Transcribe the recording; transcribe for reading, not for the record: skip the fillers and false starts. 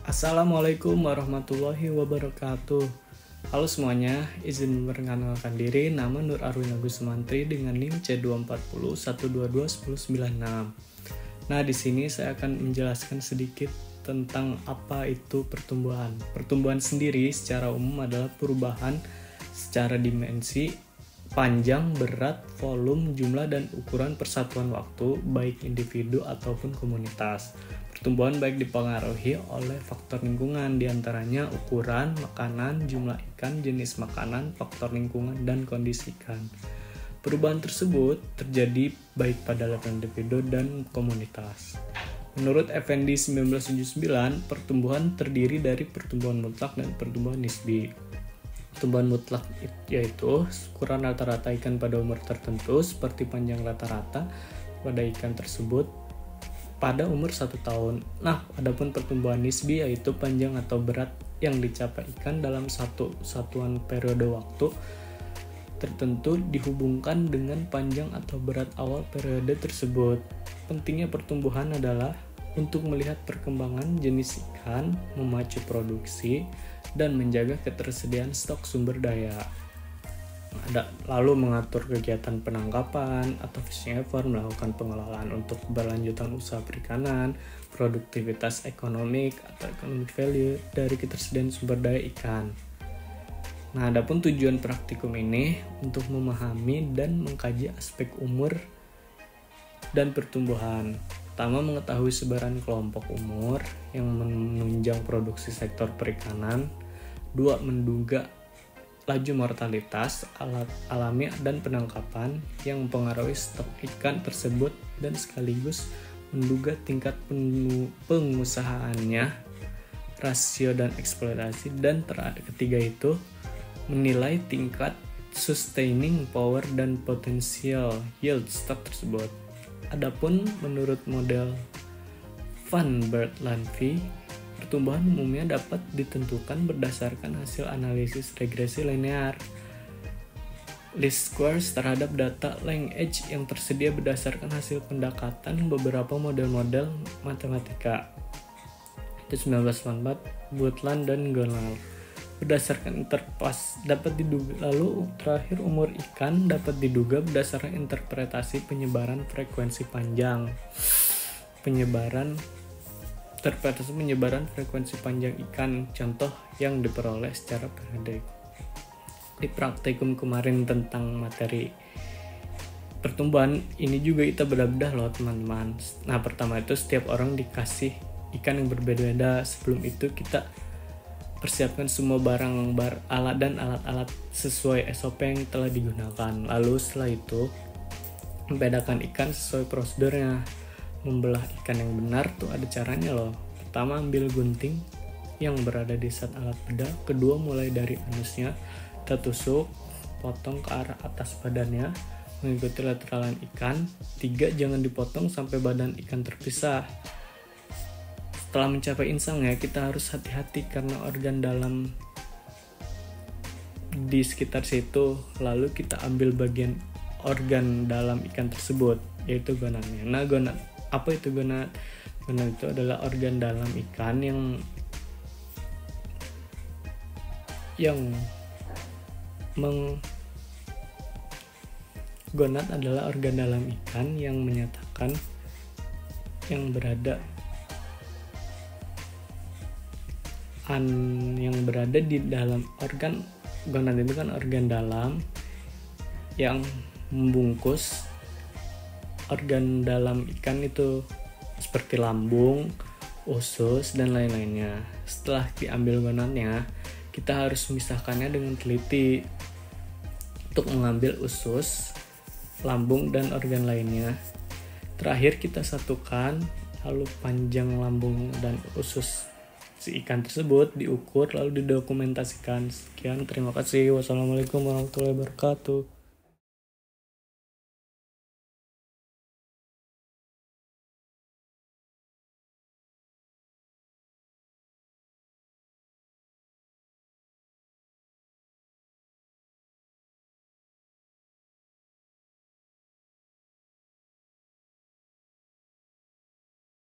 Assalamualaikum warahmatullahi wabarakatuh. Halo semuanya, izin memperkenalkan diri. Nama Nur Arwin Agus Sumantri dengan NIM C240122196. Nah, di sini saya akan menjelaskan sedikit tentang apa itu pertumbuhan. Pertumbuhan sendiri secara umum adalah perubahan secara dimensi, panjang, berat, volume, jumlah, dan ukuran persatuan waktu, baik individu ataupun komunitas. Pertumbuhan baik dipengaruhi oleh faktor lingkungan, diantaranya ukuran, makanan, jumlah ikan, jenis makanan, faktor lingkungan, dan kondisi ikan. Perubahan tersebut terjadi baik pada level individu dan komunitas. Menurut Effendi 1979, pertumbuhan terdiri dari pertumbuhan mutlak dan pertumbuhan nisbi. Pertumbuhan mutlak yaitu ukuran rata-rata ikan pada umur tertentu seperti panjang rata-rata pada ikan tersebut pada umur 1 tahun. Nah, adapun pertumbuhan nisbi yaitu panjang atau berat yang dicapai ikan dalam satu satuan periode waktu tertentu dihubungkan dengan panjang atau berat awal periode tersebut. Pentingnya pertumbuhan adalah untuk melihat perkembangan jenis ikan, memacu produksi, dan menjaga ketersediaan stok sumber daya. Lalu mengatur kegiatan penangkapan atau fishing effort, melakukan pengelolaan untuk keberlanjutan usaha perikanan, produktivitas ekonomik atau economic value dari ketersediaan sumber daya ikan. Nah, adapun tujuan praktikum ini untuk memahami dan mengkaji aspek umur dan pertumbuhan. Pertama, mengetahui sebaran kelompok umur yang menunjang produksi sektor perikanan. 2. Menduga laju mortalitas alami dan penangkapan yang mempengaruhi stok ikan tersebut dan sekaligus menduga tingkat pengusahaannya, rasio dan eksploitasi. Dan ketiga itu menilai tingkat sustaining power dan potensial yield stok tersebut. Adapun menurut model Van Bertalanffy, pertumbuhan umumnya dapat ditentukan berdasarkan hasil analisis regresi linear least squares terhadap data lineage yang tersedia berdasarkan hasil pendekatan beberapa model-model matematika. Itu 1984, Butland dan Gonal. Berdasarkan interpas dapat diduga, lalu terakhir umur ikan dapat diduga berdasarkan interpretasi penyebaran frekuensi panjang. Penyebaran frekuensi panjang ikan, contoh yang diperoleh secara periodik. Di praktikum kemarin tentang materi pertumbuhan ini juga kita bedah-bedah loh teman-teman. Nah, pertama itu setiap orang dikasih ikan yang berbeda-beda. Sebelum itu kita persiapkan semua barang alat dan alat-alat sesuai SOP yang telah digunakan. Lalu setelah itu membedakan ikan sesuai prosedurnya. Membelah ikan yang benar tuh ada caranya loh. Pertama, ambil gunting yang berada di saat alat bedah. Kedua, mulai dari anusnya, kita tusuk, potong ke arah atas badannya mengikuti lateralan ikan. 3, jangan dipotong sampai badan ikan terpisah. Setelah mencapai insangnya, kita harus hati-hati karena organ dalam di sekitar situ. Lalu kita ambil bagian organ dalam ikan tersebut, yaitu gonadnya. Nah, gonad, apa itu gonad? Gonad itu adalah organ dalam ikan gonad adalah organ dalam ikan yang menyatakan yang berada di dalam organ. Gonad itu kan organ dalam yang membungkus organ dalam ikan itu seperti lambung, usus, dan lain-lainnya. Setelah diambil gonadnya, kita harus memisahkannya dengan teliti untuk mengambil usus, lambung, dan organ lainnya. Terakhir kita satukan, lalu panjang lambung dan usus si ikan tersebut diukur lalu didokumentasikan. Sekian, terima kasih. Wassalamualaikum warahmatullahi wabarakatuh.